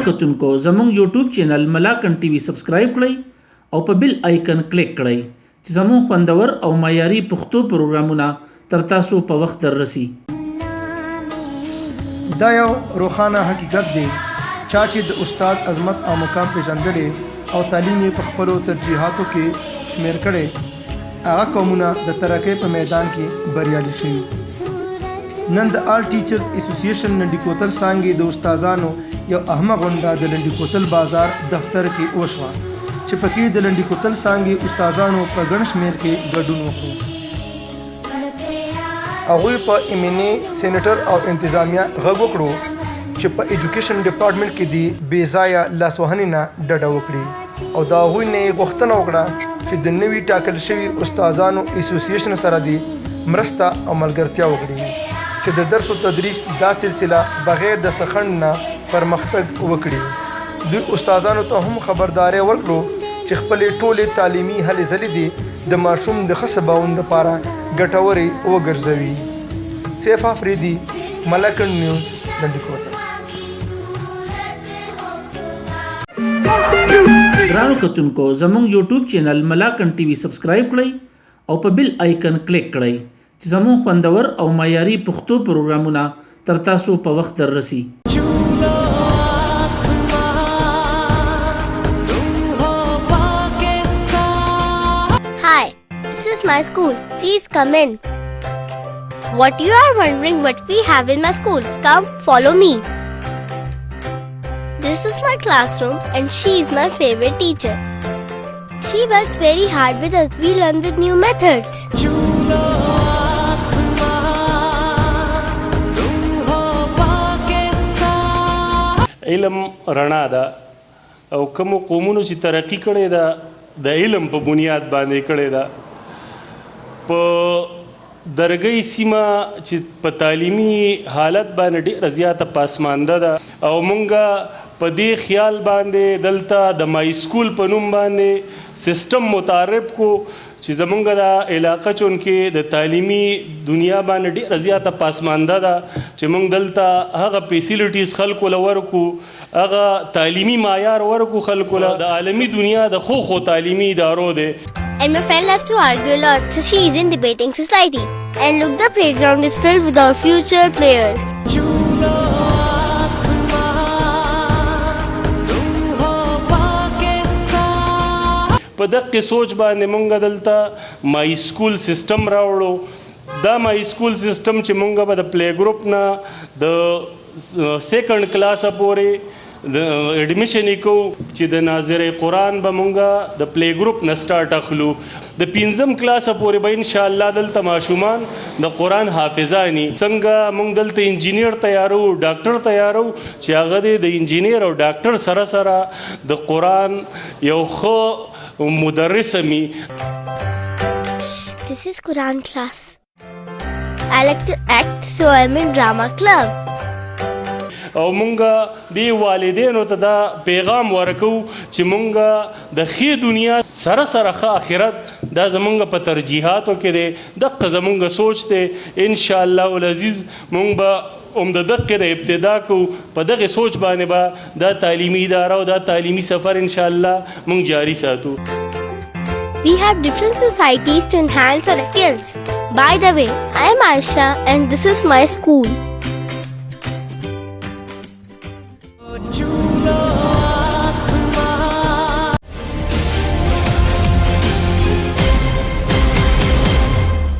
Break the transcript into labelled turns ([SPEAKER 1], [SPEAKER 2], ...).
[SPEAKER 1] کتونکو زموږ یوټیوب چینل ملاکن ټي وي سبسکرایب کړئ او په بیل آیکن کلیک کړئ چې زموږ خوندور او معیاري پښتو پروګرامونه تر تاسو په وخت دررسي.
[SPEAKER 2] دا یو روښانه حقیقت دی چې د استاد عظمت او مقام پیژندلې او تعلیم یې په خپلو ترجیحاتو کې شمېر کړی هغه قومونه د ترقۍ په میدان کې بریالي شوي. نن د آل ټیچرز اسوسییشن لنډي کوتل څانګې د استادانو یو اهمه غونډه د لنډي کوتل بازار دفتر کې وشوه چې پکې د لنډي کوتل څانګې استادانو په ګڼ شمېر کې ګډون وکړو. هغوی په ایمني سینیټر او انتظامیه غږ وکړو چې په ایجوکیشن ډپارټمنټ کې د بې ځایه لاسوهنې نه ډډه وکړي او د هغوی نه یې غوښتنه وکړه چې د نوي ټاکل شوي استادانو اسوسییشن سره د مرسته او ملګرتیا وکړي چې د درس و تدریس دا سلسله بغیر د سخند نه پرمختګ وکړي. دوی استادانو ته هم خبرداری ورکړو چې خپلې ټولې تعلیمي هلې ځلې دي د ماشوم د ښه سباوند لپاره ګټورې وګرځوي. سیف افریدي، ملاکن نیوز، لنډي کوتل.
[SPEAKER 1] ګرانو کتونکو زموږ یوټیوب چینل ملاکن ټي وي سبسکرایب کړئ او په بیل آیکن کلیک کړئ چې زموږ خوندور او معیاري پښتو پروګرامونه تر تاسو په وخت دررسي.
[SPEAKER 3] Hi, this is my school. Please come in. What you are wondering what we have in my school? Come, follow me. This is my classroom and she is my favorite teacher. She works very hard with us. We learn with new methods.
[SPEAKER 4] علم رڼا ده او کوم قومونو چې ترقی کړې ده د علم په بنیاد باندې کړې ده. په درګۍ سیمه چې په تعلیمي حالت باندې ډېره زیاته پاسمانده ده او مونږه په دې خیال باندې دلته د مای سکول په نوم باندې سیستم متعارف کو چې زمونږ د علاقه چونکې د تعلیمي دنیا باندې ډېره زیاته پاسمانده ده چې مونږ دلته هغه فیسیلیټیز خلکو له ورکو، هغه تعلیمي معیار ورکو خلکو له. د عالمي دنیا د خو تعلیمي ادارو دی.
[SPEAKER 3] And my friend loves to argue a lot, so she is in debating society. And look, the playground is filled with our future players.
[SPEAKER 4] په دقیق سوچ باندې مونږ دلته مای سکول سیستم راوړو. دا مای سکول سیستم چې مونږ به د پلی ګروپ نه د سیکنډ کلاسه پورې د اډمیشن کو چې د ناظر قرآن به مونږه د پلی ګروپ نه سټارټ اخلو. د 5م کلاسه پورې به ان شاء الله دلته ماشومان د قرآن حافظانی. څنګه مونږ دلته انجینیر تیارو، ډاکټر تیارو چې هغه د انجینیر او ډاکټر سره سره د قرآن یو ښه مدرس می.
[SPEAKER 3] This is Quran class. I like to act, so I'm in drama club.
[SPEAKER 4] او مونږه دی والدینو ته دا پیغام ورکو چې مونږه د ښې دنیا سره سره ښه آخرت دا زمونږ په ترجیحاتو کې دی. دقه زمونږ سوچ دی. ان شاء الله العزیز مونږ به د دقه نه ابتدا کو. په دغه سوچ باندې به دا تعلیمي اداره او دا تعلیمي سفر ان شاء الله مونږ جاری ساتو.
[SPEAKER 3] We have different societies to enhance our skills. By the way, I am Aisha and this is my school.